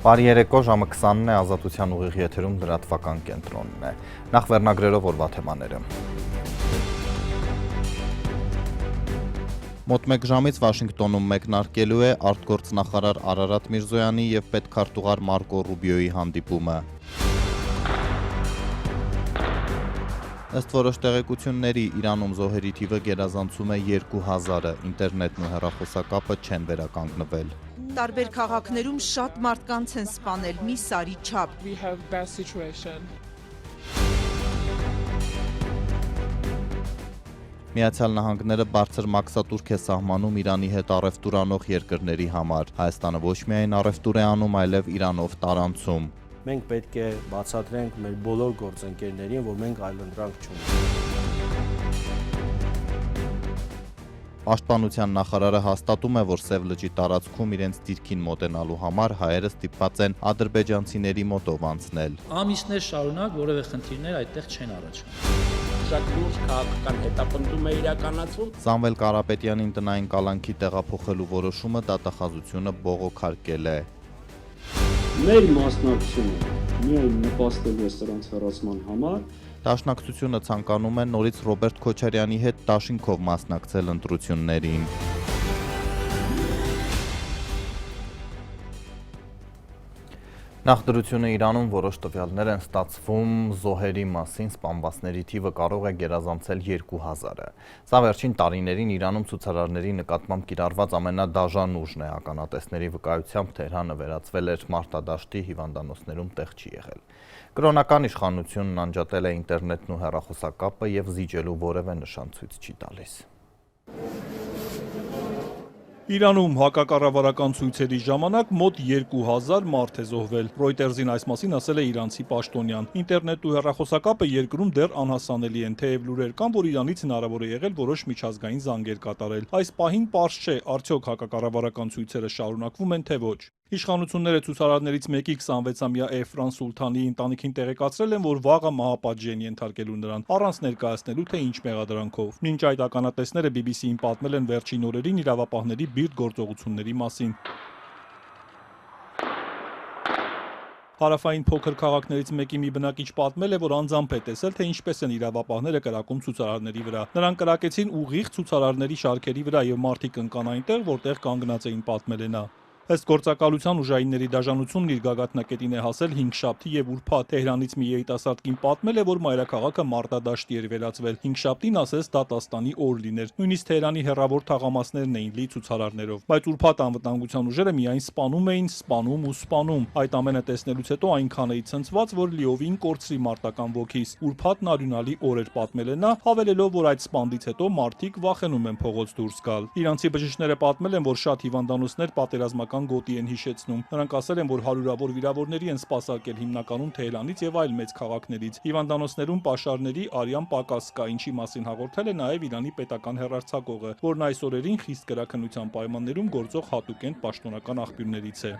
Բարի երեկո, ժամը 20-ն է, Ազատության ուղիղ եթերում լրատվական կենտրոնն է։ Նախ վերնագրերով օրվա թեմաները։ Մոտ մեկ ժամից Վաշինգտոնում մեկնարկելու է արտգործնախարար Արարատ Միրզոյանի և պետքարտուղար Մարկո Ռուբիոյի հանդիպումը։ Ըստ որոշ տեղեկությունների, Իրանում զոհերի թիվը գերազանցում է 2000-ը, ինտերնետն ու հեռախոսակապը չեն վերականգնվել։ Տարբեր քաղաքներում շատ մարդկանց են սպանել, մի սարի չափ։ Միացյալ Նահանգները բարձր մաքսատուրք է սահմանում Իրանի հետ առևտուր անող երկրների համար։ Հայաստանը ոչ միայն առևտուր է անում, այլև Իրանով տարանցում։ Մենք պետք է բացատրենք մեր բոլոր գործընկերներին, որ մենք այլընտրանք չունենք։ Պաշտպանության նախարարը հաստատում է, որ Սև լճի տարածքում իրենց դիրքին մոտենալու համար հայերը ստիպված են ադրբեջանցիների մոտով անցնել։ Ամիսներ շարունակ որևէ խնդիրներ այդտեղ չեն առաջանում։ Շատ լուրջ քաղաքական հետապնդում է իրականացվում։ Սամվել Կարապետյանին տնային կալանքի տեղափոխելու որոշումը դատախազությունը բողոքարկել է։ Մեր մասնակցությունը միայն նպաստելու է սրանց հեռացման համար։ Դաշնակցությունը ցանկանում է նորից Ռոբերտ Քոչարյանի հետ դաշինքով մասնակցել ընտրություններին։ Նախդրությունը Իրանում որոշ տվյալներ են ստացվում զոհերի մասին, սպանվածների թիվը կարող է գերազանցել 2000-ը։ Սա վերջին տարիներին Իրանում ցուցարարների նկատմամբ կիրառված ամենադաժան ուժն է, ականատեսների վկայությամբ Թեհրանը վերածվել էր մարտադաշտի, հիվանդանոցներում տեղ չի եղել։ Կրոնական իշխանությունն անջատել է ինտերնետն ու հեռախոսակապը և զիջելու որևէ նշան ցույց չի տալիս։ Իրանում հակակառավարական ցույցերի ժամանակ մոտ 2000 մարդ է զոհվել։ Ռոյտերզին այս մասին ասել է իրանցի պաշտոնյան։ Ինտերնետն ու հեռախոսակապը երկրում դեռ անհասանելի են, թեև լուրեր կան, որ Իրանից հնարավոր է եղել որոշ միջազգային զանգեր կատարել։ Այս պահին պարզ չէ, արդյոք հակակառավարական ցույցերը շարունակվում են, թե ոչ։ Իշխանությունները ցուցարարներից մեկի 26-ամյա Էֆրան Սուլթանի ընտանիքին տեղեկացրել են, որ վաղը մահապատժի են ենթարկելու նրան, առանց ներկայացնելու, թե ինչ մեղադրանքով։ Մինչ այդ ականատեսները BBC-ին պատմել են վերջին օրերին իրավապահների բիրտ գործողությունների մասին։ Հարավային փոքր քաղաքներից մեկի մի բնակիչ պատմել է, որ անձամբ է տեսել, թե ինչպես են իրավապահները կրակում ցուցարարների վրա։ Նրանք կրակեցին ուղիղ ցուցարարների շարքերի վրա եւ մարդիկ ընկան այնտեղ, որտեղ կանգնած էին, պատմել է նա։ Ըստ գործակալության ուժայինների դաժանությունն իր գագաթնակետին է հասել հինգշաբթի եւ ուրբաթ։ Թեհրանից մի երիտասարդ կին պատմել է, որ մայրաքաղաքը մարտադաշտի էր վերածվել։ Հինգշաբթին ասես դատաստանի օր լիներ։ Նույնիսկ Թեհրանի հեռավոր թաղամասներն էին լի ցուցարարներով։ Բայց ուրբաթ անվտանգության ուժերը միայն սպանում էին, սպանում ու սպանում։ Այդ ամենը տեսնելուց հետո այնքան էի ցնցված, որ լիովին կորցրի մարտական ոգիս։ Ուրբաթն արյունալի օր էր, պատմել է նա, հավելելով, որ այդ սպանդից հետո մարդիկ վախենում են փողոց դուրս գալ։ Իրանցի բժիշկները պատմել են, որ շատ հիվանդանոցներ պատերազմական գոտի են հիշեցնում։ Նրանք ասել են, որ հարյուրավոր վիրավորների են սպասարկել հիմնականում Թեհրանից եւ այլ մեծ քաղաքներից։ Հիվանդանոցներում պաշարների արյան պակաս կա, ինչի մասին հաղորդել է նաեւ Իրանի պետական հեռարձակողը, որն այս օրերին խիստ կրաքննության պայմաններում գործող հատուկենտ պաշտոնական աղբյուրներից է։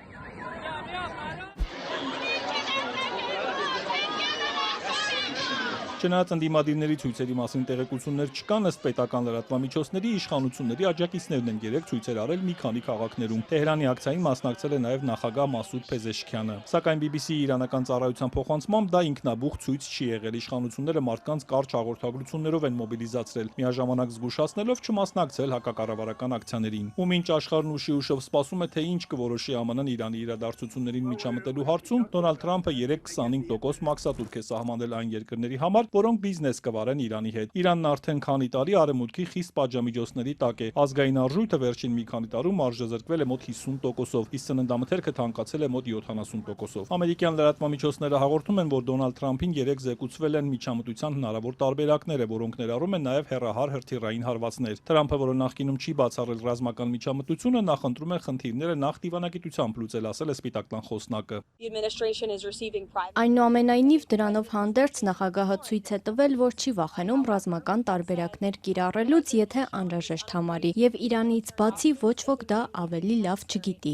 Չնայած ընդդիմադիրների ցույցերի մասին տեղեկություններ չկան, ըստ պետական լրատվամիջոցների իշխանությունների աջակիցներն են երեք ցույցեր արել մի քանի քաղաքներում։ Թեհրանի ակցիային մասնակցել է նաև նախագահ Մասուդ Փեզեշքյանը։ Սակայն BBC-ի իրանական ծառայության փոխանցմամբ դա ինքնաբուխ ցույց չի եղել։ Իշխանությունները մարդկանց կարճ հաղորդագրություններով են մոբիլիզացրել, միաժամանակ զգուշացնելով չմասնակցել հակակառավարական ակցիաներին։ Ու մինչ աշխարհն ուշի ուշով սպասում է, թե ինչ կորոշի ԱՄՆ-ն Իրանի իրադարձություններին միջամտելու հարցում, Դոնալդ Թրամփը 3-25% մաքսատուրք է սահմանել այն երկրների համար, որոնք բիզնես կվարեն Իրանի հետ։ Իրանն արդեն քանի տարի արևմուտքի խիստ պատժամիջոցների տակ է։ Ազգային արժույթը վերջին մի քանի տարում արժեզրկվել է մոտ 50%-ով, իսկ սննդամթերքը թանկացել է մոտ 70%-ով։ Ամերիկյան լրատվամիջոցները հաղորդում են, որ Դոնալդ Թրամփին երեք զեկուցվել են միջամտության հնարավոր տարբերակները, որոնք ներառում են նաև հեռահար հրթիռային հարվածներ։ Թրամփը, որը նախկինում չի բացառել ռազմական միջամտությունը, նախընտրում է խնդիրները նախ դիվանագիտությամբ լուծել, ասել է Սպիտակ տան խոսնակը։ Այնուամենայնիվ դրանով հանդերձ նախագահը ցույց է տվել, որ չի վախենում ռազմական տարբերակներ կիրառելուց, եթե անհրաժեշտ համարի, եւ Իրանից բացի ոչ ոք դա ավելի լավ չգիտի։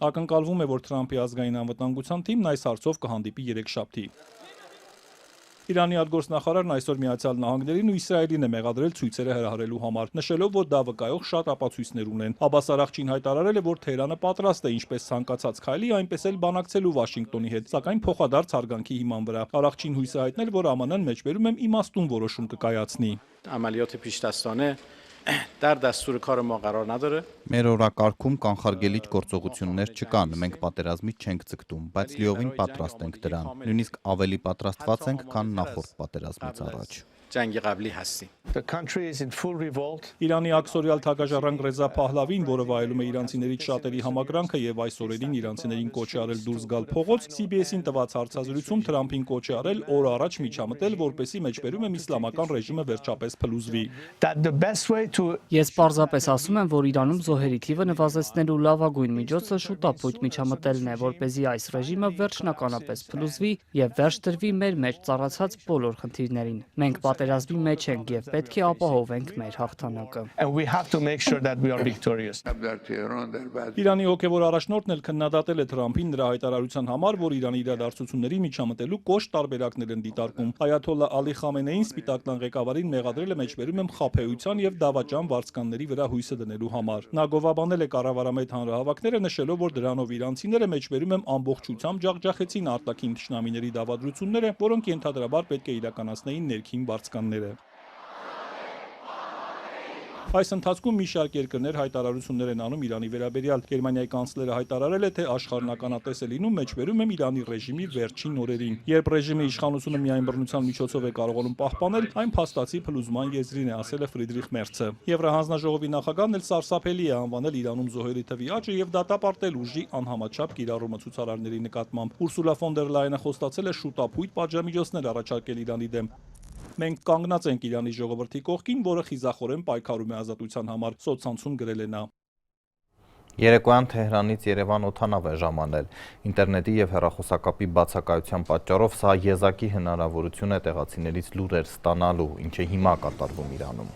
Ակնկալվում է, որ Թրամփի ազգային անվտանգության թիմն այս հարցով կհանդիպի երեքշաբթի։ Իրանի արտգործնախարարն այսօր Միացյալ Նահանգներին ու Իսրայելին է մեղադրել ցույցերը հրահրելու համար, նշելով, որ դա վկայող շատ ապացույցներ ունեն։ Աբաս Արաղչին հայտարարել է, որ Թեհրանը պատրաստ է ինչպես ցանկացած քայլի, այնպես էլ բանակցելու Վաշինգտոնի հետ, սակայն փոխադարձ հարգանքի հիման վրա։ Արաղչին հույս է հայտնել, որ ԱՄՆ-ն մեջբերում եմ իմաստուն որոշում կկայացնի։ عملیات پیش‌دستانه در دستور کار ما قرار نداره. Մեր օրակարգում կանխարգելիչ գործողություններ չկան, մենք պատերազմից չենք ձգտում, բայց լիովին պատրաստ ենք դրան, նույնիսկ ավելի պատրաստված ենք, քան նախորդ պատերազմից առաջ։ جنگ قبلی هستیم. Իրանի ակսորիալ թագաժառանգ Ռեզա Փահլավին, որը վայելում է իրանցիներից շատերի համակրանքը եւ այս օրերին իրանցիներին կոչ է արել դուրս գալ փողոց, CBS-ին տված հարցազրույցում Թրամփին կոչ է արել օր առաջ միջամտել, որպեսզի մեջբերում եմ իսլամական ռեժիմը վերջապես փլուզվի։ Ես պարզապես ասում եմ, որ Իրանում զոհերի թիվը նվազեցնելու լավագույն միջոցը շուտապույտ միջամտելն է, որպեսզի այս ռեժիմը վերջնականապես փլուզվի եւ վերջ դրվի մեր մեջ ծառացած բոլոր խնդիրներին։ Մենք պատերազմի մեջ ենք եւ պետք է ապահովենք մեր հաղթանակը։ Իրանի հոգևոր առաջնորդն էլ քննադատել է Թրամփին նրա հայտարարության համար, որ Իրանի իրադարձությունների միջամտելու կոշտ տարբերակներ են դիտարկում։ Այաթոլլա Ալի Խամենեին Սպիտակ տան ղեկավարին մեղադրել է մեջբերում եմ խաբեության եւ դավաճան վարձկանների վրա հույսը դնելու համար։ Նա գովաբանել է կառավարամետ հանրահավաքները, նշելով, որ դրանով իրանցիները մեջբերում եմ ամբողջությամբ ջախջախեցին արտաքին թշնամիների դավադրությունները, որոնք ենթադրաբար պետք է իրականացնեին ներքին վարձկանները։ Այս ընթացքում մի շարք երկրներ հայտարարություններ են անում Իրանի վերաբերյալ։ Գերմանիայի կանցլերը հայտարարել է, թե աշխարհն ականատես է լինում մեջբերում եմ Իրանի ռեժիմի վերջին օրերին։ Երբ ռեժիմի իշխանությունը միայն բռնության միջոցով է կարողանում պահպանել, այն փաստացի փլուզման եզրին է, ասել է Ֆրիդրիխ Մերցը։ Եվրահանձնաժողովի նախագահն էլ սարսափելի է անվանել Իրանում զոհերի թվի աճը եւ դատապարտել ուժի անհամաչափ կիրառումը ցուցարարների նկատմամբ։ Ուրսուլա ֆոն դեր Լայենը խոստացել է շուտապույտ պատժամիջոցներ առաջարկել Իրանի դեմ։ Մենք կանգնած ենք Իրանի ժողովրդի կողքին, որը խիզախորեն պայքարում է ազատության համար, սոցցանցում գրել է նա։ Երեկոյան Թեհրանից Երևան օդանավ է ժամանել։ Ինտերնետի եւ հեռախոսակապի բացակայության պատճառով սա եզակի հնարավորություն է տեղացիներից լուրեր ստանալու, ինչը հիմա կատարվում Իրանում։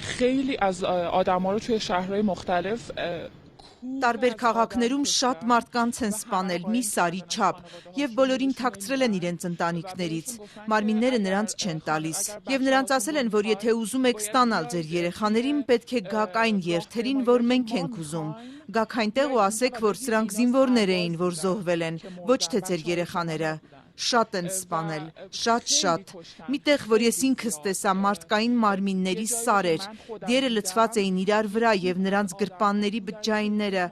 خیلی از آدما رو توی شهرهای مختلف Տարբեր քաղաքներում շատ մարդկանց են սպանել մի սարի չափ եւ բոլորին թաքցրել են իրենց ընտանիքներից։ Մարմինները նրանց չեն տալիս եւ նրանց ասել են, որ եթե ուզում եք ստանալ ձեր երեխաներին, պետք է գաք այն երթերին, որ մենք ենք ուզում։ Գաք այնտեղ ու ասեք, որ սրանք զինվորներ էին, որ զոհվել են, ոչ թե ձեր երեխաները։ Շատ են սպանել, շատ։ Միտեղ, որ ես ինքս տեսա մարդկային մարմինների սարեր, դերը լցված էին իրար վրա եւ նրանց գրպանների բջջայինները,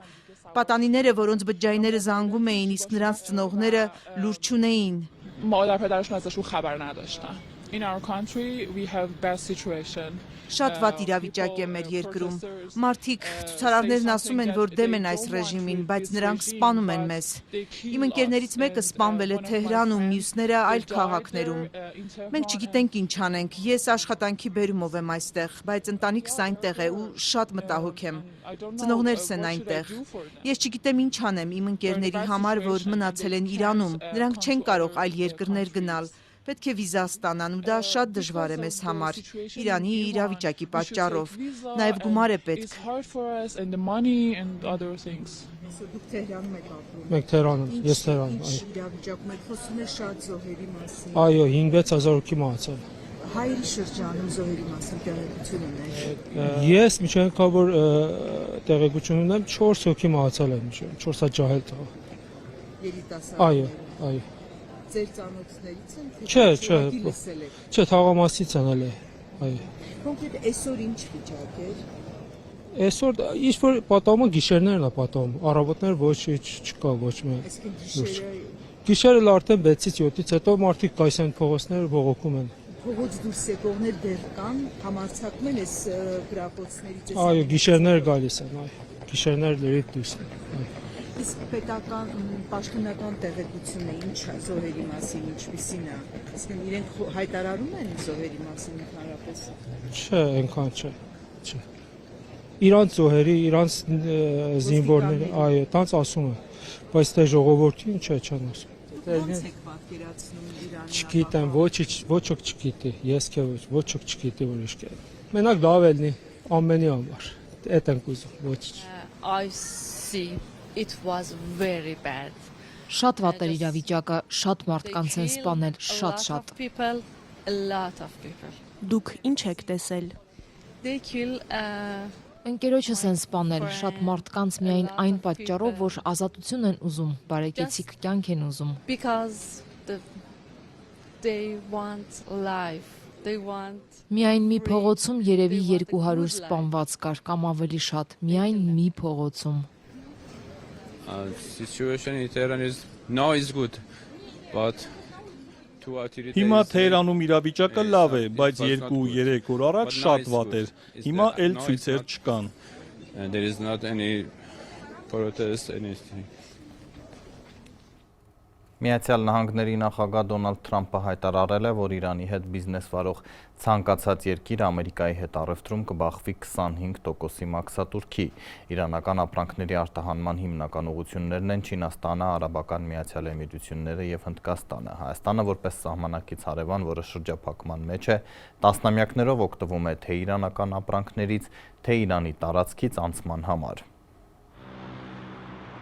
պատանիները, որոնց բջջայինները զանգում էին, իսկ նրանց ծնողները լուր չունեին։ مادر پدرشون ازشون خبر نداشتن. In our country we have bad situation. Շատ վատ իրավիճակ է մեր երկրում։ Մարդիկ, ցուցարարներն ասում են, որ դեմ են այս ռեժիմին, բայց նրանք սպանում են մեզ։ Իմ ընկերներից մեկը սպանվել է Թեհրանում, մյուսները այլ քաղաքներում։ Մենք չգիտենք ինչ անենք։ Ես աշխատանքի բերումով եմ այստեղ, բայց ընտանիքս այնտեղ է ու շատ մտահոգ եմ։ Ծնողներս են այնտեղ։ Ես չգիտեմ ինչ անեմ իմ ընկերների համար, որ մնացել են Իրանում։ Նրանք չեն կարող այլ երկրներ գնալ։ Պետք է վիզա ստանան ու դա շատ դժվար է մեզ համար, Իրանի իրավիճակի պատճառով, նաև գումար է պետք։ Դուք Թեհրանում եք ապրում։ Մենք Թեհրանում, ես Թեհրանում, այո։ Իրավիճակում եք խոսում եք շատ զոհերի մասին։ Այո, 5-6000 հոգի մահացել։ Հայերի շրջանում զոհերի մասին տեղեկություն ունեք։ Ես միջանկավոր տեղեկություն ունեմ 4 հոգի մահացել են, 4 հատ ջահել տղա։ Երիտասարդ։ Այո։ Ձեր ծանոթներից են, Չէ, լսել եք։ Չէ, թաղամասից են էլ, այո։ Կոնկրետ այսօր ինչ վիճակ էր։ Այսօր ինչ որ պատահումը գիշերներն է պատահում, առավոտներ ոչ չկա ոչ մի։ Այսինքն Գիշերը էլ արդեն 6-ից 7-ից հետո մարդիկ գայս են փողոցները բողոքում են։ Փողոց դուրս եկողներ դեռ կան, համարձակում են այս գրապոցներից։ Այո, գիշերներ գալիս են, այո։ Գիշերներ լրիվ դուրս են, այո։ Իսկ պետական պաշտոնական տեղեկությունը ինչ է զոհերի մասին, ինչպիսին է։ Իսկ իրենք հայտարարում են զոհերի մասին ընդհանրապես։ Չէ, այնքան չէ։ Իրանց զոհերի, իրանց զինվորների, այո, տանց ասում են, բայց թե ժողովրդին չէ, չեն ասում։ Ո՞նց եք պատկերացնում Իրանը։ Չգիտեմ, ոչ ոք չգիտի, ես քե ոչ ոք չգիտի որ ինչ կա։ Մենակ լավ ելնի ամենի համար։ Էդ ենք ուզում, ոչ։ I see it was very bad. Շատ վատ էր իրավիճակը, շատ մարդկանց են սպանել, շատ։ Դուք ինչ եք տեսել։ Ընկերոջս են սպանել, շատ մարդկանց միայն այն պատճառով, որ ազատություն են ուզում, բարեկեցիկ կյանք են ուզում։ Միայն մի փողոցում երևի 200 սպանված կար կամ ավելի շատ, միայն մի փողոցում։ Հիմա Թեհրանում իրավիճակը լավ է, բայց 2-3 օր առաջ շատ վատ էր։ Հիմա էլ ցույցեր չկան։ Միացյալ Նահանգների նախագահ Դոնալդ Թրամփը հայտարարել է, որ Իրանի հետ բիզնես վարող ցանկացած երկիր Ամերիկայի հետ առևտրում կբախվի 25%-ի մաքսատուրքի։ Իրանական ապրանքների արտահանման հիմնական ուղղություններն են Չինաստանը, Արաբական Միացյալ Էմիրությունները եւ Հնդկաստանը։ Հայաստանը որպես սահմանակից հարևան, որը շրջափակման մեջ է, տասնամյակներով օգտվում է թե իրանական ապրանքներից, թե Իրանի տարածքից անցման համար։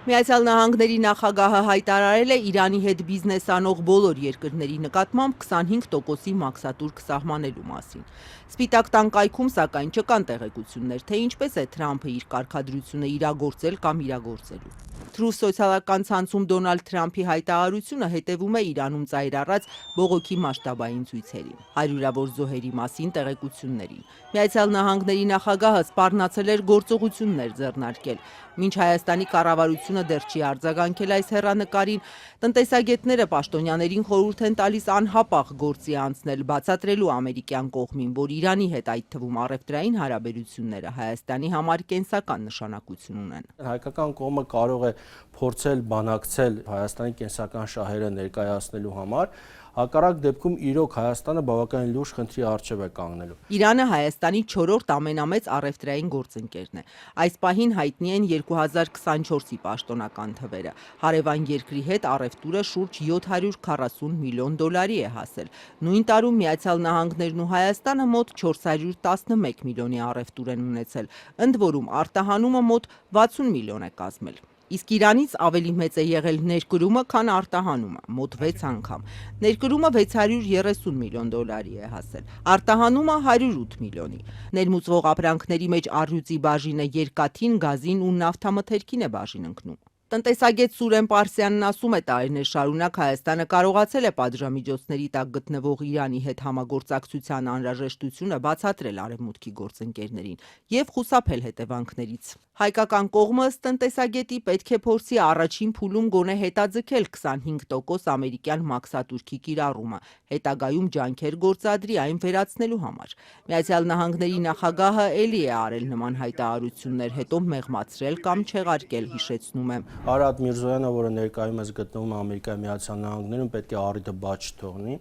Միացյալ Նահանգների նախագահը հայտարարել է Իրանի հետ բիզնես անող բոլոր երկրների նկատմամբ 25%-ի մաքսատուրք սահմանելու մասին։ Սպիտակ տան կայքում սակայն չկան տեղեկություններ, թե ինչպես է Թրամփը իր կարգադրությունը իրագործել կամ իրագործելու։ Truth սոցիալական ցանցում Դոնալդ Թրամփի հայտարարությունը հետևում է Իրանում ծայր առած բողոքի մասշտաբային ցույցերին, հարյուրավոր զոհերի մասին տեղեկություններին։ Միացյալ Նահանգների նախագահը սպառնացել էր գործողություններ ձեռնարկել։ Մինչ Հայաստանի կառավարությունը դեռ չի արձագանքել այս հեռանկարին, տնտեսագետները պաշտոնյաներին խորհուրդ են տալիս անհապաղ գործի անցնել, բացատրելու ամերիկյան կողմին, որ Իրանի հետ այդ թվում առևտրային հարաբերությունները Հայաստանի համար կենսական նշանակություն ունեն։ Հայկական կողմը կարող է փորձել բանակցել Հայաստանի կենսական շահերը ներկայացնելու համար, հակառակ դեպքում իրոք Հայաստանը բավականին լուրջ խնդրի առջև է կանգնելու։ Իրանը Հայաստանի 4-րդ ամենամեծ առևտրային գործընկերն է։ Այս պահին հայտնի են 2024-ի պաշտոնական թվերը։ Հարևան երկրի հետ առևտուրը շուրջ $740 միլիոն է հասել։ Նույն տարում Միացյալ Նահանգներն ու Հայաստանը մոտ 411 միլիոնի առևտուր են ունեցել, ընդ որում արտահանումը մոտ 60 միլիոն է կազմել։ Իսկ Իրանից ավելի մեծ է եղել ներկրումը, քան արտահանումը, մոտ 6 անգամ։ Ներկրումը $630 միլիոն է հասել, արտահանումը 108 միլիոնի։ Ներմուծվող ապրանքների մեջ առյուծի բաժինը երկաթին, գազին ու նավթամթերքին է բաժին ընկնում։ Տնտեսագետ Սուրեն Պարսյանն ասում է, տարիներ շարունակ Հայաստանը կարողացել է պատժամիջոցների տակ գտնվող Իրանի հետ համագործակցության անհրաժեշտությունը բացատրել արևմուտքի գործընկերներին եւ խուսափել հետևանքներից։ Հայկական կողմը ըստ տնտեսագետի պետք է փորձի առաջին փուլում գոնե հետաձգել 25% ամերիկյան մաքսատուրքի կիրառումը, հետագայում ջանքեր գործադրի այն վերացնելու համար։ Միացյալ Նահանգների նախագահը էլի է արել նման հայտարարություններ, հետո մեղմացրել կամ չեղարկել, հիշեցնում եմ։ Արադ Միրզոյանը, որը ներկայումս գտնվում է Ամերիկայի Միացյալ Նահանգներում, պետք է առիթը բաց չթողնի,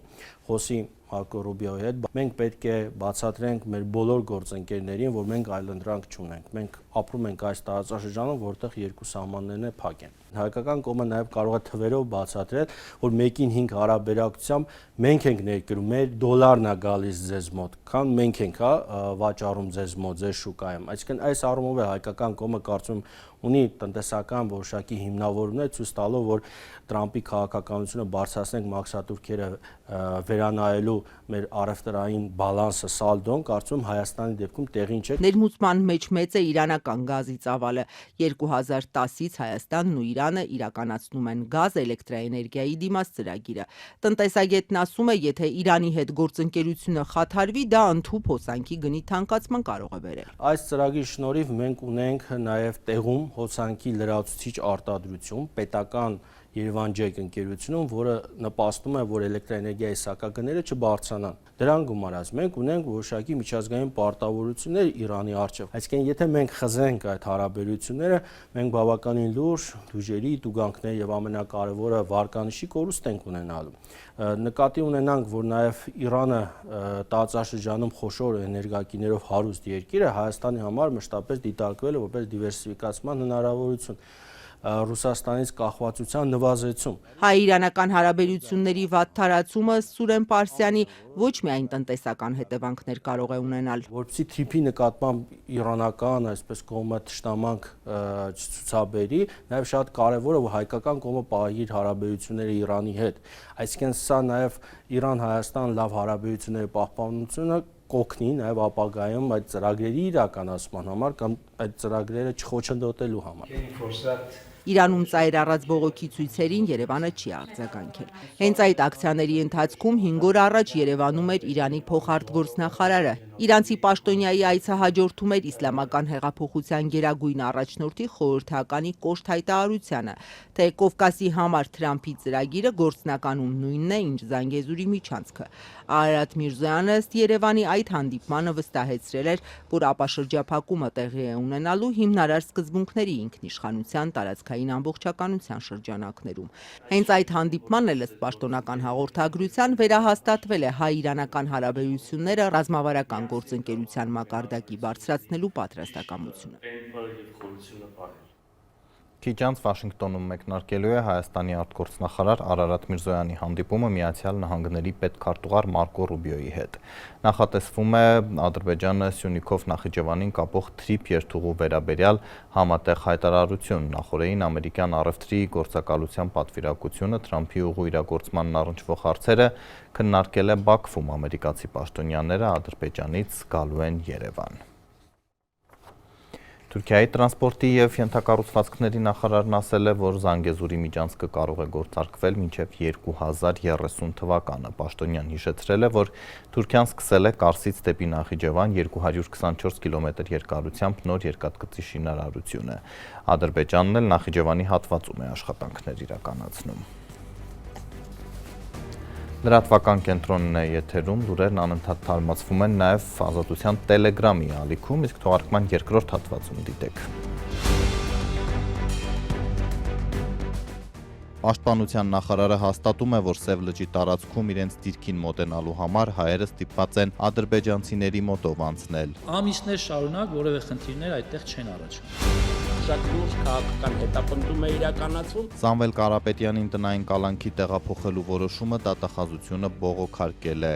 խոսի Մարկո Ռուբիոյի հետ։ Մենք պետք է բացատրենք մեր բոլոր գործընկերներին, որ մենք այլընտրանք չունենք։ Մենք ապրում ենք այս տարածաշրջանում, որտեղ երկու սահմաններն փակ են։ Հայկական կողմը նաև կարող է թվերով բացատրել, որ 1-5 հարաբերակցությամբ մենք ենք ներկրում, մեր դոլարն է գալիս ձեզ մոտ, քան մենք ենք վաճառում ձեզ մոտ, ձեր շուկայում։ Այսինքն այս առումով է հայկական կողմը կարծում ունի տնտեսական որոշակի հիմնավորումներ ցույց տալով, որ Թրամփի քաղաքականությունը բարձրացնենք մաքսատուրքերը վերանայելու մեր առևտրային բալանսը, սալդոն, կարծում Հայաստանի դեպքում տեղին չէ։ Ներմուծման մեջ մեծ է իրանական գազի ծավալը։ 2010-ից Հայաստանն ու Իրանը իրականացնում են գազ էլեկտրաէներգիայի դիմաց ծրագիրը։ Տնտեսագետն ասում է, եթե Իրանի հետ գործընկերությունը խաթարվի, դա ընդհուպ հոսանքի գնի թանկացման կարող է բերել։ Այս ծրագրի շնորհիվ մենք ունենք նաև տեղում հոսանքի լրացուցիչ արտադրություն, պետական Երևանջեկ ընկերությունում, որը նպաստում է, որ էլեկտրաէներգիայի սակագները չբարձրանան։ Դրան գումարած մենք ունենք որոշակի միջազգային պարտավորություններ Իրանի առջև։ Այսինքն, եթե մենք խզենք այդ հարաբերությունները, մենք բավականին լուրջ դուժերի, տուգանքների եւ ամենակարևորը վարկանիշի կորուստ ենք ունենալու։ Նկատի ունենանք, որ նաև Իրանը տարածաշրջանում խոշոր էներգակիներով հարուստ երկիր է, Հայաստանի համար մշտապես դիտարկվել է որպես դիվերսիֆիկացման հնարավորություն։ Ռուսաստանից կախվածության նվազեցում։ Հայ-իրանական հարաբերությունների վատ թարացումը Սուրեն Պարսյանի ոչ միայն տնտեսական հետևանքներ կարող է ունենալ։ Որպեսզի թիփի նկատմամբ իրանական, այսպես կողմը թշնամանք չցուցաբերի, նաև շատ կարևոր է, որ հայկական կողմը պահի իր հարաբերությունները Իրանի հետ։ Այսինքն սա նաև Իրան-Հայաստան լավ հարաբերությունների պահպանությունը կօգնի նաև ապագայում այդ ծրագրերի իրականացման համար կամ այդ ծրագրերը չխոչընդոտելու համար։ Իրանում ծայր առած բողոքի ցույցերին Երևանը չի արձագանքել։ Հենց այդ ակցիաների ընթացքում 5 օր առաջ Երևանում էր Իրանի փոխարտգործնախարարը։ Իրանցի պաշտոնյայի այցը հաջորդում էր Իսլամական հեղափոխության գերագույն առաջնորդի խորհրդականի կոշտ հայտարարությանը, թե Կովկասի համար Թրամփի ծրագիրը գործնականում նույնն է, ինչ Զանգեզուրի միջանցքը։ Արարատ Միրզոյանը ըստ Երևանի այդ հանդիպմանը վստահեցրել էր, որ ապաշրջափակումը տեղի է ունենալու հիմնարար սկզբունքների ինքնիշխանության տարածքային ամբողջականության շրջանակներում։ Հենց այդ հանդիպմանն էլ ըստ պաշտոնական հաղորդագրության վերահաստատվել է հայ-իրանական հարաբերությունները ռազմավարական գործընկերության մակարդակի բարձրացնելու պատրաստակամությունը։ Քիչ անց Վաշինգտոնում մեկնարկելու է Հայաստանի արտգործնախարար Արարատ Միրզոյանի հանդիպումը Միացյալ Նահանգների պետքարտուղար Մարկո Ռուբիոյի հետ։ Նախատեսվում է Ադրբեջանը Սյունիքով Նախիջևանին կապող թրիփ երթուղու վերաբերյալ համատեղ հայտարարություն։ Նախորդին ամերիկյան առևտրի գործակալության պատվիրակությունը Թրամփի ուղու իրագործմանն առնչվող հարցերը քննարկել է Բաքվում։ Ամերիկացի պաշտոնյաները Ադրբեջանից գալու են Երևան։ Թուրքիայի տրանսպորտի և ենթակառուցվածքների նախարարն ասել է, որ Զանգեզուրի միջանցքը կարող է գործարկվել մինչև 2030 թվականը։ Պաշտոնյան հիշեցրել է, որ Թուրքիան սկսել է Կարսից դեպի Նախիջևան 224 կիլոմետր երկարությամբ նոր երկաթգծի շինարարությունը։ Ադրբեջանն էլ Նախիջևանի հատվածում է աշխատանքներ իրականացնում։ Լրատվական կենտրոնն է եթերում, լուրերն անընդհատ թարմացվում են նաև Ազատության Տելեգրամի ալիքում, իսկ թողարկման երկրորդ հատվածում դիտեք։ Պաշտպանության նախարարը հաստատում է, որ Սև լճի տարածքում իրենց դիրքին մոտենալու համար հայերը ստիպված են ադրբեջանցիների մոտով անցնել։ Ամիսներ շարունակ որևէ խնդիրներ այդտեղ չեն առաջանում։ Շատ լուրջ քաղաքական հետապնդում է իրականացվում։ Սամվել Կարապետյանին տնային կալանքի տեղափոխելու որոշումը դատախազությունը բողոքարկել է։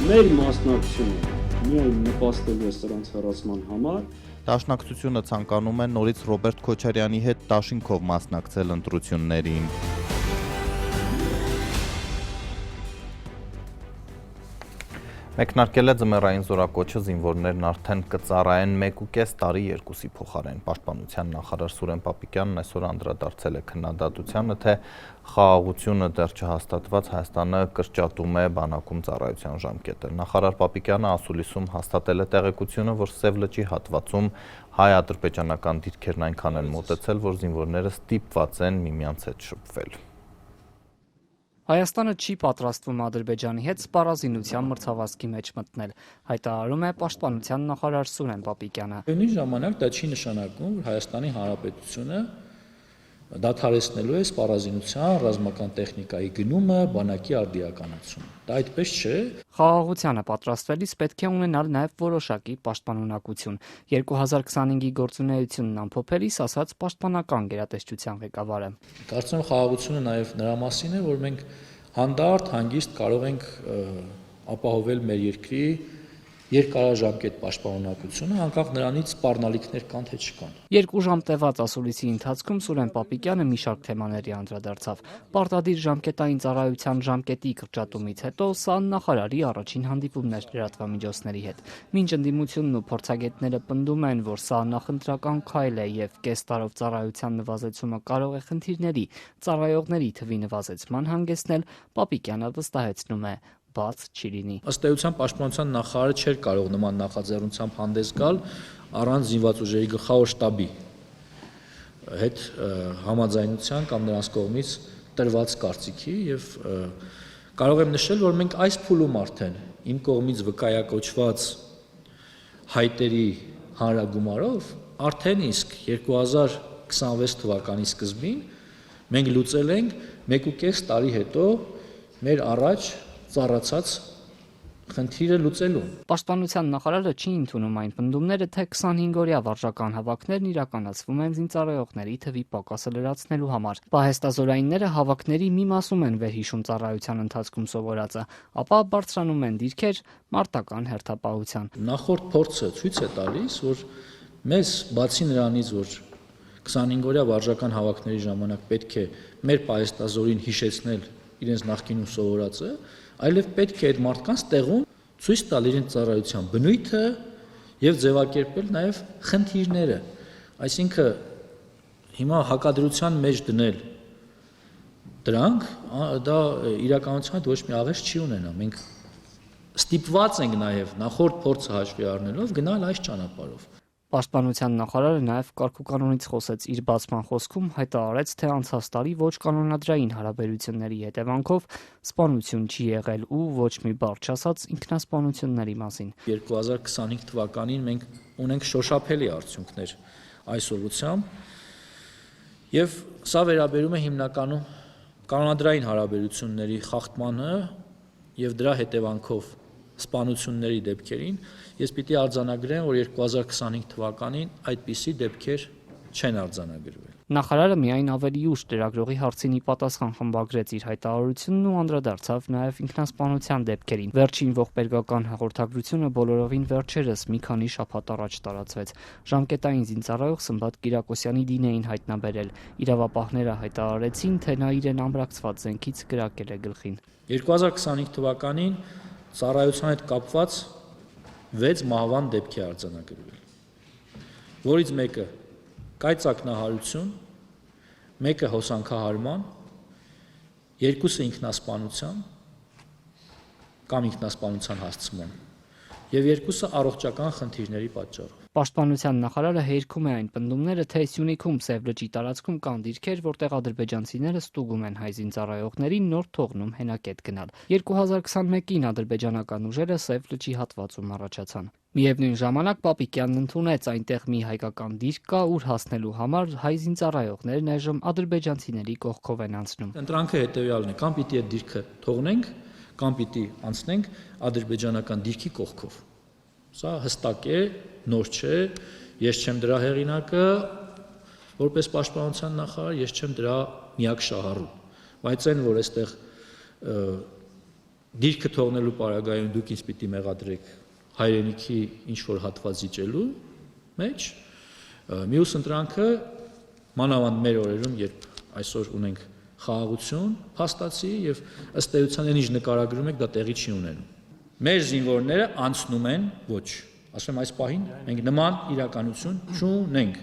Մեր մասնակցությունը միայն նպաստելու է սրանց հեռացման համար։ Դաշնակցությունը ցանկանում է նորից Ռոբերտ Քոչարյանի հետ դաշինքով մասնակցել ընտրություններին։ Մեկնարկել է ձմեռային զորակոչը, զինվորներն արդեն կծառայեն 1.5 տարի 2-ի փոխարեն։ Պաշտպանության նախարար Սուրեն Պապիկյանն այսօր անդրադարձել է քննադատությանը, թե խաղաղությունը դեռ չհաստատված Հայաստանը կրճատում է բանակում ծառայության ժամկետը։ Նախարար Պապիկյանը ասուլիսում հաստատել է տեղեկությունը, որ Սև լճի հատվածում հայ-ադրբեջանական դիրքերն այնքան են մոտեցել, որ զինվորները ստիպված են միմյանց հետ շփվել։ Հայաստանը չի պատրաստվում Ադրբեջանի հետ սպառազինության մրցավազքի մեջ մտնել, հայտարարում է Պաշտպանության նախարար Սուրեն Պապիկյանը։ Նույն ժամանակ դա չի նշանակում, որ Հայաստանի Հանրապետությունը դադարեցնելու է սպառազինության ռազմական տեխնիկայի գնումը, բանակի արդիականացումը։ Դա այդպես չէ։ Խաղաղությանը պատրաստվելիս պետք է ունենալ նաև որոշակի պաշտպանունակություն։ 2025-ի գործունեությունն ամփոփելիս ասաց պաշտպանական գերատեսչության ղեկավարը։ Կարծում եմ խաղաղությունը նաև նրա մասին է, որ մենք հանդարտ, հանգիստ կարող ենք ապահովել մեր երկրի երկարաժամկետ պաշտպանունակությունը, անկախ նրանից սպառնալիքներ կան թե չկան։ 2 ժամ տևած ասուլիսի ընթացքում Սուրեն Պապիկյանը մի շարք թեմաների անդրադարձավ։ Պարտադիր ժամկետային ծառայության ժամկետի կրճատումից հետո սա նախարարի առաջին հանդիպումն էր լրատվամիջոցների հետ։ Մինչ ընդդիմությունն ու փորձագետները պնդում են, որ սա նախընտրական քայլ է եւ կես տարով ծառայության նվազեցումը կարող է խնդիրների, ծառայողների թվի նվազեցման հանգեցնել, Պապիկյանը վստահեցնում է, բաց չի լինի։ Ըստ էության պաշտպանության նախարարը չէր կարող նման նախաձեռնությամբ հանդես գալ առանց զինված ուժերի գլխավոր շտաբի հետ համաձայնության կամ նրանց կողմից տրված կարծիքի եւ կարող եմ նշել, որ մենք այս փուլում արդեն իմ կողմից վկայակոչված հայտերի հանրագումարով արդեն իսկ 2026 թվականի սկզբին մենք լուծել ենք 1.5 տարի հետո մեր առաջ ծառացած խնդիրը լուծելու։ Պաշտպանության նախարարը չի ընդունում այն պնդումները, թե 25-օրյա վարժական հավաքներն իրականացվում են զինծառայողների թվի պակասը լրացնելու համար։ Պահեստազորայինները հավաքների մի մասում են վերհիշում ծառայության ընթացքում սովորածը, ապա բարձրանում են դիրքեր մարտական հերթապահության։ Նախորդ փորձը ցույց է տալիս, որ մեզ բացի նրանից, որ 25-օրյա վարժական հավաքների ժամանակ պետք է մեր պահեստազորին հիշեցնել իրենց նախկինում սովորածը, այլև պետք է այդ մարդկանց տեղում ցույց տալ իրենց ծառայության բնույթը եւ ձևակերպել նաեւ խնդիրները։ Այսինքն հիմա հակադրության մեջ դնել դրանք դա իրականության հետ ոչ մի աղերս չի ունենա։ Մենք ստիպված ենք նաեւ նախորդ փորձը հաշվի առնելով գնալ այս ճանապարհով։ Պաշտպանության նախարարը նաև կարգուկանոնից խոսեց իր բացման խոսքում, հայտարարեց, թե անցած տարի ոչ կանոնադրային հարաբերությունների հետևանքով սպանություն չի եղել ու ոչ մի բառ չասած ինքնասպանությունների մասին։ 2025 թվականին մենք ունենք շոշափելի արդյունքներ այս ուղղությամբ եւ սա վերաբերում է հիմնականում կանոնադրային հարաբերությունների խախտմանը եւ դրա հետևանքով սպանությունների դեպքերին, ես պիտի արձանագրեմ, որ 2025 թվականին այդպիսի դեպքեր չեն արձանագրվել։ Նախարարը միայն ավելի ուշ լրագրողի հարցին ի պատասխան խմբագրեց իր հայտարարությունն ու անդրադարձավ նաև ինքնասպանության դեպքերին։ Վերջին ողբերգական հաղորդագրությունը բոլորովին վերջերս մի քանի շաբաթ առաջ տարածվեց։ Ժամկետային զինծառայող Սմբատ Կիրակոսյանի դին էին հայտնաբերել։ Իրավապահները հայտարարեցին, թե նա իրեն ամրացված զենքից կրակել է գլխին։ 2025 թվականին ծառայության հետ կապված 6 մահվան դեպք է արձանագրվել, որից մեկը կայծակնահարություն, մեկը հոսանքահարման, երկուսը ինքնասպանության կամ ինքնասպանության հասցման եւ երկուսը առողջական խնդիրների պատճառով։ Պաշտպանության նախարարը հերքում է այն պնդումները, թե Սյունիքում Սև լճի տարածքում կան դիրքեր, որտեղ ադրբեջանցիները ստուգում են հայ զինծառայողներին նոր թողնում հենակետ գնալ։ 2021-ին ադրբեջանական ուժերը Սև լճի հատվածում առաջացան։ Միևնույն ժամանակ Պապիկյանն ընդունեց այնտեղ մի հայկական դիրք կա, ուր հասնելու համար հայ զինծառայողներն այժմ ադրբեջանցիների կողքով են անցնում։ Ընտրանքը հետեւյալն է, կամ պիտի այդ դիրքը թողնենք, կամ պիտի անցնենք ադրբեջանական դիրքի կողքով։ Սա հստակ է, նոր չէ, ես չեմ դրա հեղինակը, որպես պաշտպանության նախարար, ես չեմ դրա միակ շահառու, բայց այն, որ այստեղ դիրքը թողնելու պարագայում դուք ինձ պիտի մեղադրեք հայրենիքի ինչ-որ հատված զիջելու մեջ, մյուս ընտրանքը, մանավանդ մեր օրերում, երբ այսօր ունենք խաղաղություն, փաստացի եւ ըստ էության ինչ նկարագրում եք, դա տեղի չի ունենում։ Մեր զինվորները անցնում են ոչ, ասեմ այս պահին մենք նման իրականություն չունենք,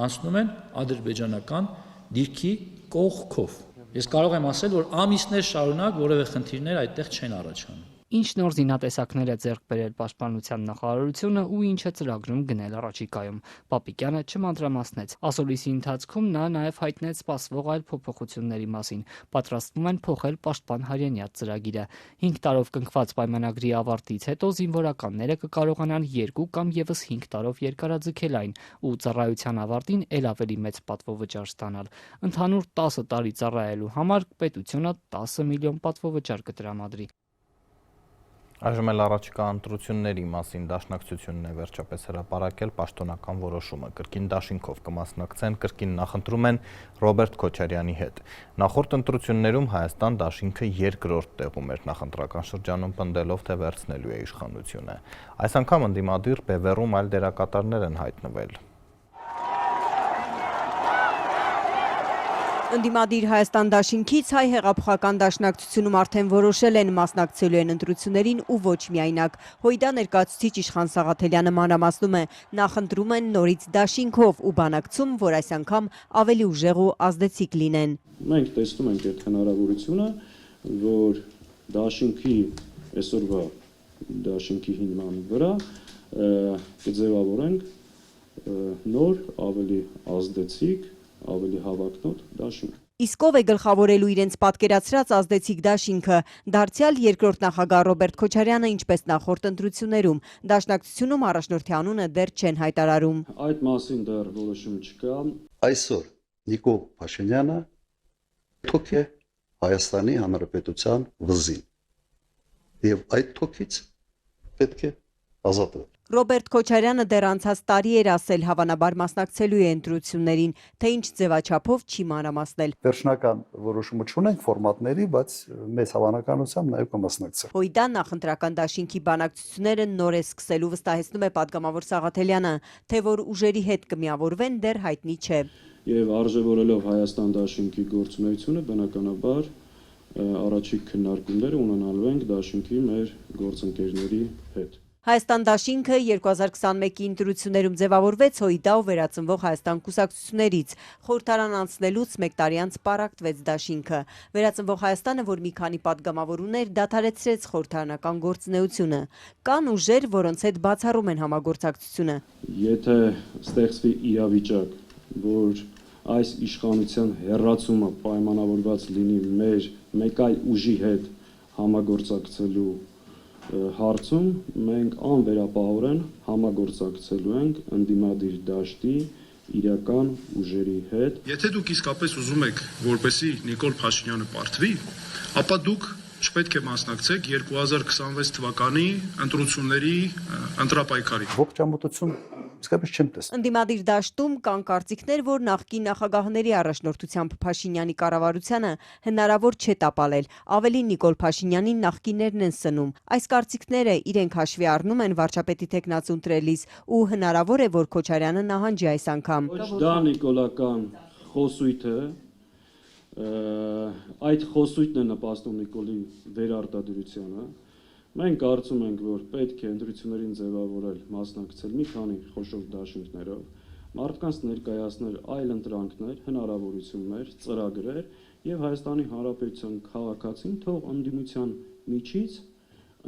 անցնում են ադրբեջանական դիրքի կողքով։ Ես կարող եմ ասել, որ ամիսներ շարունակ որևէ խնդիրներ այդտեղ չեն առաջանում։ Ինչ նոր զինատեսակներ է ձեռք բերել պաշտպանության նախարարությունը ու ինչ է ծրագրում գնել առաջիկայում։ Պապիկյանը չմանրամասնեց։ Ասուլիսի ընթացքում նա նաև հայտնեց սպասվող այլ փոփոխությունների մասին։ Պատրաստվում են փոխել պաշտպան հայրենիաց ծրագիրը։ 5 տարով կնքված պայմանագրի ավարտից հետո զինվորականները կկարողանան 2 կամ եւս 5 տարով երկարաձգել այն ու ծառայության ավարտին ել ավելի մեծ պատվովճար ստանալ։ Ընդհանուր 10 տարի ծառայելու համար պետությունը 10 միլիոն պատվովճար կտրամադրի։ Այժմ էլ առաջիկա ընտրությունների մասին Դաշնակցությունն է վերջապես հրապարակել պաշտոնական որոշումը։ Կրկին դաշինքով կմասնակցեն, կրկին նախընտրում են Ռոբերտ Քոչարյանի հետ։ Նախորդ ընտրություններում Հայաստան դաշինքը երկրորդ տեղում էր նախընտրական շրջանում, պնդելով, թե վերցնելու է իշխանությունը։ Այս անգամ ընդդիմադիր բևեռում այլ դերակատարներ են հայտնվել։ Ընդդիմադիր Հայաստան դաշինքից հայ հեղափոխական դաշնակցությունում արդեն որոշել են մասնակցելու են ընտրություններին ու ոչ միայնակ։ Հույդա ներկայացուցիչ Իշխան Սաղաթելյանը մանրամասնում է, նախընտրում են նորից դաշինքով ու բանակցում, որ այս անգամ ավելի ուժեղ ու ազդեցիկ լինեն։ Մենք տեսնում ենք այդ հնարավորությունը, որ դաշինքի այսօրվա դաշինքի հիման վրա կձևավորենք նոր, ավելի ազդեցիկ, ավելի հավակնոտ դաշինք։ Իսկ ով է գլխավորելու իրենց պատկերացրած ազդեցիկ դաշինքը, դարձյալ երկրորդ նախագահ Ռոբերտ Քոչարյանը, ինչպես նախորդ ընտրություններում, Դաշնակցությունում առաջնորդի անունը դեռ չեն հայտարարում։ Այդ մասին դեռ որոշում չկա։ Այսօր Նիկոլ Փաշինյանը թոք է Հայաստանի Հանրապետության վզին։ եւ այդ թոքից պետք է ազատվել։ Ռոբերտ Քոչարյանը դեռ անցած տարի էր ասել հավանաբար մասնակցելու է ընտրություններին, թե ինչ ձևաչափով չի մանրամասնել։ Վերջնական որոշումը չունենք ֆորմատների, բայց մեծ հավանականությամբ նաեւ կմասնակցել։ Հույդան նախընտրական դաշինքի բանակցությունները նոր է սկսելու, վստահեցնում է պատգամավոր Սաղաթելյանը, թե որ ուժերի հետ կմիավորվեն դեռ հայտնի չէ։ Եվ արժևորելով Հայաստան դաշինքի գործունեությունը, բնականաբար առաջիկ քննարկումները ունենալու ենք դաշինքի մեր գործընկերների հետ։ Հայաստան դաշինքը 2021-ի ընտրություններում ձևավորվեց ՀՅԴ-ով վերածնվող Հայաստան կուսակցություններից։ Խորհրդարան անցնելուց մեկ տարի անց պառակտվեց դաշինքը։ Վերածնվող Հայաստանը, որ մի քանի պատգամավոր ուներ, դադարեցրեց խորհրդարանական գործունեությունը։ Կան ուժեր, որոնց հետ բացառում են համագործակցությունը։ Եթե ստեղծվի իրավիճակ, որ այս իշխանության հեռացումը պայմանավորված լինի մեր մեկ այլ ուժի հետ համագործակցելու հարցում, մենք անվերապահորեն համագործակցելու ենք ընդդիմադիր դաշտի իրական ուժերի հետ։ Եթե դուք իսկապես ուզում եք, որպեսզի Նիկոլ Փաշինյանը պարտվի, ապա դուք չպետք է մասնակցեք 2026 թվականի ընտրությունների ընտրապայքարին։ Ողջամտություն իսկապես չեմ տեսել։ Ընդդիմադիր դաշտում կան կարծիքներ, որ նախկին նախագահների առաջնորդությամբ Փաշինյանի կառավարությանը հնարավոր չէ տապալել, ավելի Նիկոլ Փաշինյանին նախկիններն են սնում։ Այս կարծիքները իրենք հաշվի առնում են վարչապետի թեկնածու ընտրելիս ու հնարավոր է, որ Քոչարյանը նահանջի այս անգամ։ Դա նիկոլական խոսույթ է, այդ խոսույթն է նպաստում Նիկոլի վերարտադրությանը։ Մենք կարծում ենք, որ պետք է ընտրություններին ձևավորել մասնակցել մի քանի խոշոր դաշինքներով, մարդկանց ներկայացնել այլ ընտրանքներ, հնարավորություններ, ծրագրեր եւ Հայաստանի Հանրապետության քաղաքացին թող ընդդիմության միջից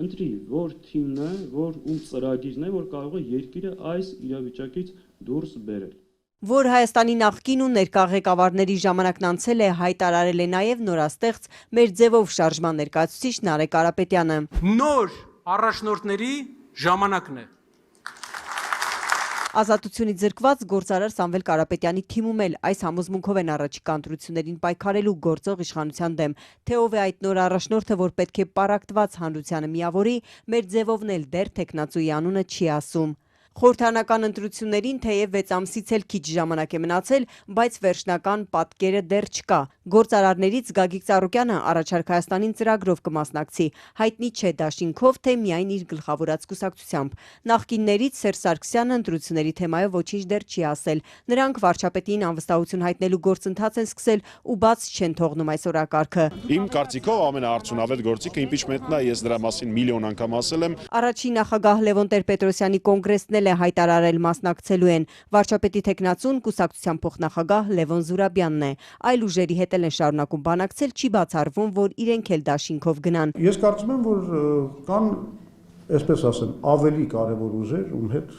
ընտրի, որ թիմն է, որ ում ծրագիրն է, որ կարող է երկիրը այս իրավիճակից դուրս բերել։ Որ Հայաստանի նախկին ու ներկա ղեկավարների ժամանակն անցել է, հայտարարել է նաև նորաստեղծ մեր ձևով շարժման ներկայացուցիչ Նարեկ Կարապետյանը։ Նոր առաջնորդների ժամանակն է։ Ազատությունից զրկված գործարար Սամվել Կարապետյանի թիմում էլ այս համոզմունքով են առաջիկա ընտրություններին պայքարելու գործող իշխանության դեմ։ Թե ով է այդ նոր առաջնորդը, որ պետք է պառակտված հանրությանը միավորի, մեր ձևովն էլ դեռ թեկնածուի անունը չի ասում։ Խորհրդարանական ընտրություններին թեև 6 ամսից էլ քիչ ժամանակ է մնացել, բայց վերջնական պատկերը դեռ չկա։ Գործարարներից Գագիկ Ծառուկյանը առաջարկ Հայաստանին ծրագրով կմասնակցի, հայտնի չէ դաշինքով, թե միայն իր գլխավորած կուսակցությամբ։ Նախկիններից Սերժ Սարգսյանը ընտրությունների թեմայով ոչինչ դեռ չի ասել։ Նրանք վարչապետին անվստահություն հայտնելու գործընթաց են սկսել ու բաց չեն թողնում այս օրակարգը։ Իմ կարծիքով ամենաարդյունավետ գործիքը իմպիչմենտն է, ես դրա մասին միլիոն անգամ ասել եմ։ Առաջին նախագահ Լևոն Տեր-Պետրոսյանի կոնգրեսն է հայտարարել մասնակցելու են։ Վարչապետի թեկնածուն կուսակցության փոխնախագահ Լևոն Զուրաբյանն է։ Այլ ուժերի հետ են շարունակում բանակցել, չի բացառվում, որ իրենք էլ դաշինքով գնան։ Ես կարծում եմ, որ կան, այսպես ասեմ, ավելի կարևոր ուժեր, ում հետ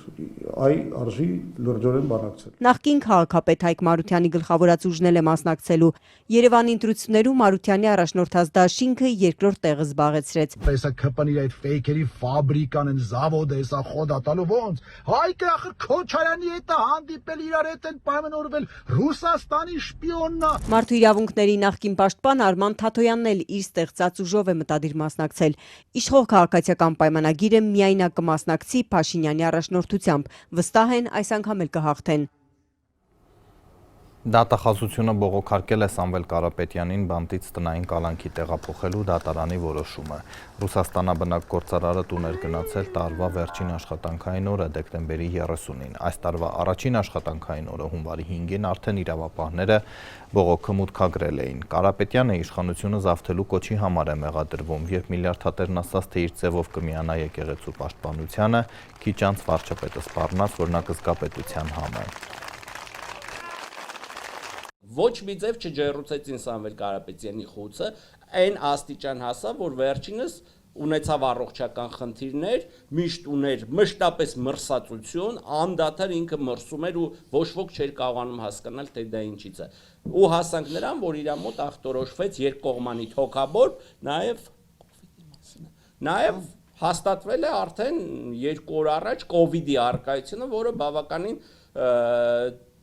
արժի լրջորեն բանակցել։ Նախկին քաղաքապետ Հայկ Մարությանի գլխավորած ուժն էլ է մասնակցելու։ Երևանի ընտրություններում Մարությանի առաջնորդած դաշինքը երկրորդ տեղը զբաղեցրեց։ Տեսա ԿՊՆ-ի այդ ֆեյքերի ֆաբրիկան են, զավոդը, հեսա խոդա տալու ոնց։ Հայկը ախր Քոչարյանի հետ է հանդիպել, իրար հետ են պայմանավորվել, Ռուսաստանի շպիոնն է։ Մարդու իրավունքների նախկին պաշտպան Արման Թաթոյանն էլ իր ստեղծած ուժով է մտադիր մասնակցել։ Իշխող քաղաքացիական պայմանագիրը միայնակ կմասնակցի Փաշինյանի առաջնորդությամբ։ Վստահ են այս անգամ էլ կհաղթեն։ Դատախազությունը բողոքարկել է Սամվել Կարապետյանին բանտից տնային կալանքի տեղափոխելու դատարանի որոշումը։ Ռուսաստանաբնակ գործարարը տուն էր գնացել տարվա վերջին աշխատանքային օրը դեկտեմբերի 30-ին։ Այս տարվա առաջին աշխատանքային օրը հունվարի 5-ին արդեն իրավապահները բողոքը մուտքագրել էին։ Կարապետյանը իշխանությունը զավթելու կոչի համար է մեղադրվում, երբ միլիարդատերն ասաց, թե իր ձևով կմիանա եկեղեցու պաշտպանությանը, քիչ անց վարչապետը սպառնաց, որ նա կզգապետության համ է։ Ոչ մի ձև չջեռուցեցին Սամվել Կարապետյանի խուցը, այն աստիճան հասավ, որ վերջինս ունեցավ առողջական խնդիրներ, միշտ ուներ մշտապես մրսածություն, անդադար ինքը մրսում էր ու ոչ ոք չէր կարողանում հասկանալ, թե դա ինչից է։ Ու հասանք նրան, որ իր մոտ ախտորոշվեց երկկողմանի թոքաբոր, նաև հաստատվել է արդեն 2 օր առաջ կովիդի առկայությունը, որը բավականին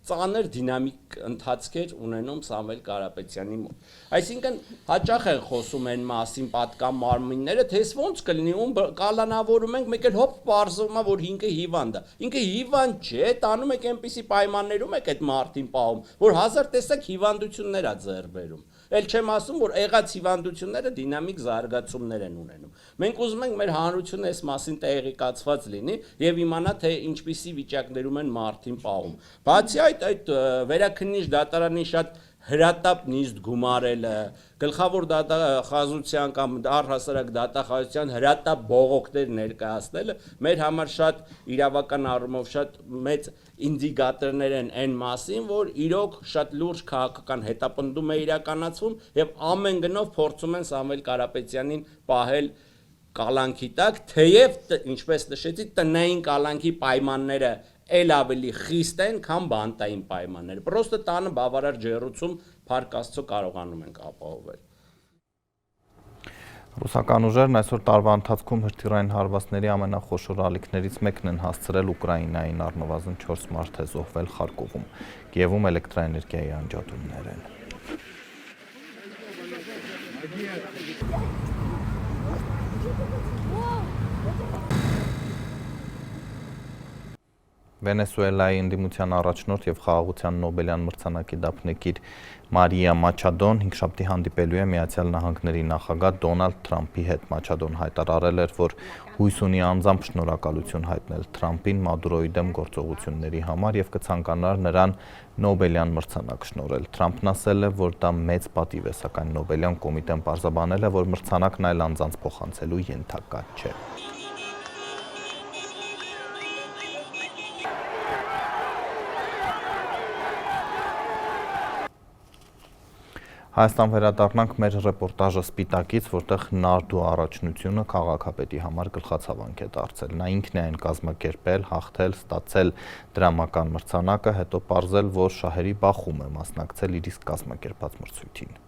ծանր դինամիկ ընթացքեր ունենում Սամվել Կարապետյանի մոտ։ Այսինքն հաճախ են խոսում այն մասին պատկան մարմինները, թե ոնց կլինի, ում կալանավորում ենք, մեկ էլ հոպ պարզվում է, որ ինքը հիվանդ է։ Ինքը հիվանդ չէ, տանում եք այնպիսի պայմաններում եք այդ մարդին պահում, որ հազար տեսակ հիվանդություններ է ձեռք բերում։ Էլ չեմ ասում, որ եղած հիվանդությունները դինամիկ զարգացումներ են ունենում։ Մենք ուզում ենք մեր հանրությունը այս մասին տեղեկացված լինի եւ իմանա, թե ինչպիսի վիճակներում են մարդին պահում։ Բացի այդ վերաքննիչ դատարանի շատ հրատապ նիստ գումարելը, գլխավոր դատախազության կամ առհասարակ դատախազության հրատապ բողոքներ ներկայացնելը մեր համար շատ իրավական առումով շատ մեծ ինդիկատորներ են այն մասին, որ իրոք շատ լուրջ քաղաքական հետապնդում է իրականացվում եւ ամեն գնով փորձում են Սամվել Կարապետյանին պահել կալանքի տակ, թեև ինչպես նշեցի, տնային կալանքի պայմանները էլ ավելի խիստ են, քան բանտային պայմանները։ Պրոստը տանը բավարար ջեռուցում Փառք Աստծո կարողանում ենք ապահովել։ Ռուսական ուժերն այսօր տարվա ընթացքում հրթիռային հարվածների ամենախոշոր ալիքներից մեկն են հասցրել Ուկրաինային, առնվազն 4 մարդ է զոհվել Խարկովում։ Կիևում էլեկտրաէներգիայի անջատումներ են։ Վենեսուելայի ընդդիմության առաջնորդ եւ խաղաղության Նոբելյան մրցանակի դափնեկիր Մարիա Մաչադոն հինգշաբթի հանդիպելու է Միացյալ Նահանգների նախագահ Դոնալդ Թրամփի հետ։ Մաչադոն հայտարարել էր, որ հույս ունի անձամբ շնորհակալություն հայտնել Թրամփին Մադուրոյի դեմ գործողությունների համար եւ կցանկանար նրան Նոբելյան մրցանակ շնորհել։ Թրամփն ասել է, որ դա մեծ պատիվ է, սակայն Նոբելյան կոմիտեն պարզաբանել է, որ մրցանակն այլ անձանց փոխանցելու ենթակա չէ։ Հայաստան վերադառնանք մեր ռեպորտաժը Սպիտակից, որտեղ Նարդու առաջնությունը քաղաքապետի համար գլխացավանք է դարձել։ Նա ինքն է այն կազմակերպել, հաղթել, ստացել դրամական մրցանակը, հետո պարզել, որ շահերի բախում է մասնակցել իր իսկ կազմակերպած մրցույթին։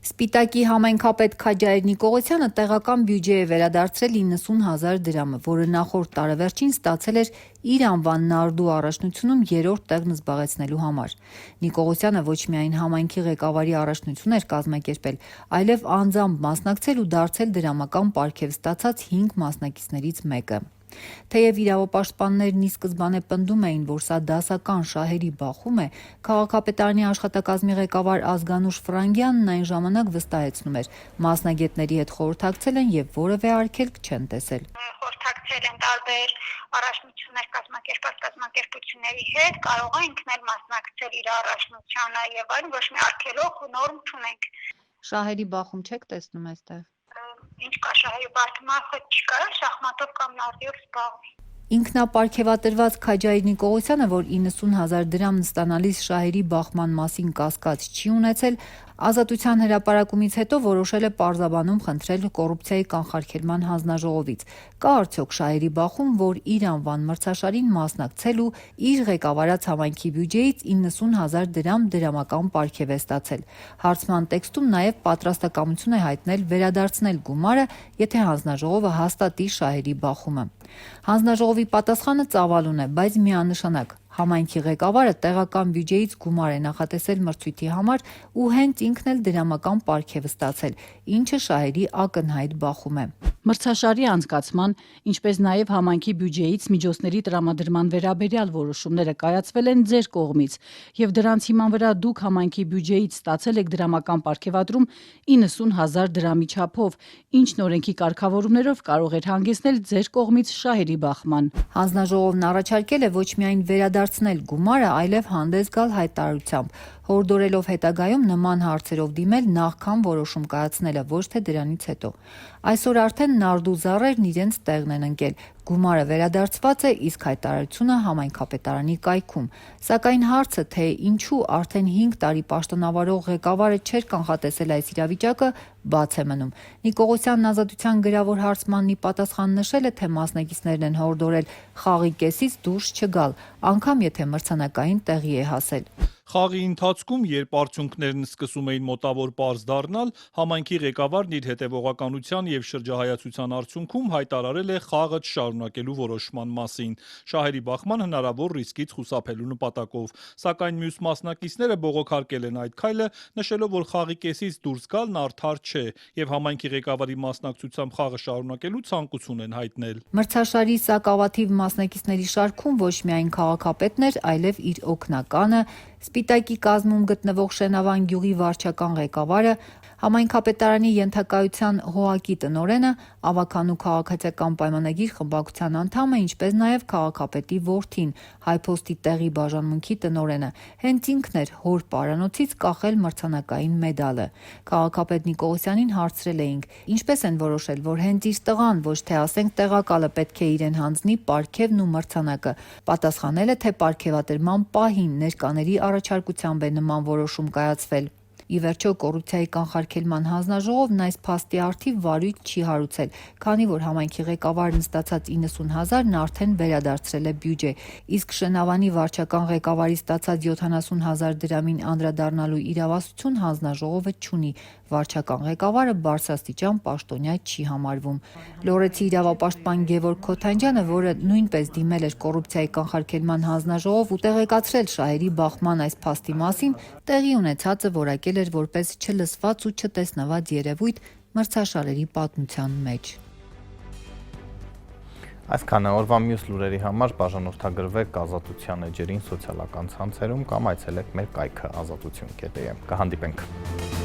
Սպիտակի համայնքապետ Քաջայր Նիկողոսյանը տեղական բյուջե է վերադարձրել 90,000 դրամը, որը նախորդ տարեվերջին ստացել էր իր անվան Նարդու առաջնությունում 3-րդ տեղն զբաղեցնելու համար։ Նիկողոսյանը ոչ միայն համայնքի ղեկավարի առաջնություն էր կազմակերպել, այլև անձամբ մասնակցել ու դարձել դրամական պարգև ստացած 5 մասնակիցներից մեկը։ Թեև իրավապաշտպաններն ի սկզբանե պնդում էին, որ սա դասական շահերի բախում է, քաղաքապետարանի աշխատակազմի ղեկավար Ազգանուշ Ֆրանգյանն այն ժամանակ վստահեցնում էր, մասնագետների հետ խորհրդակցել են եւ որևէ արգելք չեն տեսել։ Խորհրդակցել են տարբեր առաջնություններ կազմակերպությունների հետ, կարող է ինքն էլ մասնակցել իր առաջնությանը եւ այլն, ոչ մի արգելող ու նորմ չունենք։ Շահերի բախում չեք տեսնում այստեղ։ Ինչ կա շահերի բախումը չկա, շախմատով կամ նարդիով զբաղվի։ Ինքնապարգևատրված Քաջայր Նիկողոսյանը, որ 90,000 դրամն ստանալիս շահերի բախման մասին կասկած չի ունեցել, Ազատության հրապարակումից հետո որոշել է պարզաբանում խնդրել կոռուպցիայի կանխարգելման հանձնաժողովից։ Կա արդյոք շահերի բախում, որ իր անվան մրցաշարին մասնակցել ու իր ղեկավարած համայնքի բյուջեից 90,000 դրամ դրամական պարգև է ստացել։ Հարցման տեքստում նաև պատրաստակամություն է հայտնել վերադարձնել գումարը, եթե հանձնաժողովը հաստատի շահերի բախումը։ Հանձնաժողովի պատասխանը ծավալուն է, բայց միանշանակ։ Համայնքի ղեկավարը տեղական բյուջեից գումար է նախատեսել մրցույթի համար ու հենց ինքն էլ դրամական պարգև ստացել, ինչը շահերի ակնհայտ բախում է։ Մրցաշարի անցկացման, ինչպես նաև համայնքի բյուջեից միջոցների տրամադրման վերաբերյալ որոշումները կայացվել են ձեր կողմից, եւ դրանց հիման վրա դուք համայնքի բյուջեից ստացել եք դրամական պարգևատրում 90,000 դրամի չափով, ինչն օրենքի կարգավորումներով կարող էր հանգեցնել ձեր կողմից շահերի բախման։ Հանձնաժողովն առաջարկել է ոչ միայն վերադարձնել գումարը, այլև հանդես գալ հայտարարությամբ, հորդորելով հետագայում նման հարցերով դիմել նախքան որոշում կայացնելը, ոչ թե դրանից հետո։ Այսօր արդեն Նարդու զառերն իրենց տեղն են ընկել։ Գումարը վերադարձված է, իսկ հայտարարությունը համայնքապետարանի կայքում։ Սակայն հարցը, թե ինչու արդեն 5 տարի պաշտոնավարող ղեկավարը չէր կանխատեսել այս իրավիճակը, բաց է մնում։ Նիկողոսյանն Ազատության գրավոր հարցմանն ի պատասխան նշել է, թե մասնակիցներն են հորդորել խաղի կեսից դուրս չգալ, անգամ եթե մրցանակային տեղի է հասել։ Խաղի ընթացքում, երբ արդյունքներն սկսում էին մոտավոր պարզ դառնալ, համայնքի ղեկավարն իր հետևողականության եւ շրջահայացության արդյունքում հայտարարել է խաղը չշարունակելու որոշման մասին, շահերի բախման հնարավոր ռիսկից խուսափելու նպատակով, սակայն մյուս մասնակիցները բողոքարկել են այդ քայլը, նշելով, որ խաղի կեսից դուրս գալն արդար չէ եւ համայնքի ղեկավարի մասնակցությամբ խաղը շարունակելու ցանկություն են հայտնել։ Մրցաշարի սակավաթիվ մասնակիցների շարքում ոչ միայն քաղաքապետն էր, այլև իր օգնականը, Սպիտակի կազմում գտնվող Շենավան գյուղի վարչական ղեկավարը, համայնքապետարանի ենթակայության ՀՕԱԿ-ի տնօրենը, Ավագանու քաղաքացիական պայմանագիր խմբակցության անդամը, ինչպես նաև քաղաքապետի որդին, Հայփոստի տեղի բաժանմունքի տնօրենը, հենց ինքն էր հոր պարանոցից կախել մրցանակային մեդալը։ Քաղաքապետ Նիկողոսյանին հարցրել էինք, ինչպես են որոշել, որ հենց իր տղան, ոչ թե ասենք տեղակալը պետք է իրեն հանձնի պարգևն ու մրցանակը։ Պատասխանել է, թե պարգևատրման պահին ներկաների առաջարկությամբ է նման որոշում կայացվել։ Ի վերջո կոռուպցիայի կանխարգելման հանձնաժողովն այս փաստի առթիվ վարույթ չի հարուցել, քանի որ համայնքի ղեկավարն ստացած 90,000-ն արդեն վերադարձրել է բյուջե, իսկ Շենավանի վարչական ղեկավարի ստացած 70,000 դրամին անդրադառնալու իրավասություն հանձնաժողովը չունի։ Վարչական ղեկավարը բարձրաստիճան պաշտոնյա չի համարվում։ Լոռեցի իրավապաշտպան Գևորգ Քոթանջյանը, որը նույնպես դիմել էր կոռուպցիայի կանխարգելման հանձնաժողով ու տեղեկացրել շահերի բախման այս փաստի մասին, տեղի ունեցածը որակել էր որպես չլսված ու չտեսնված երևույթ մրցաշարերի պատմության մեջ։ Այսքանը օրվա մյուս լուրերի համար բաժանորդագրվեք Ազատության էջերին սոցիալական ցանցերում կամ այցելեք մեր կայքը azatutun.am։ Կհանդիպենք։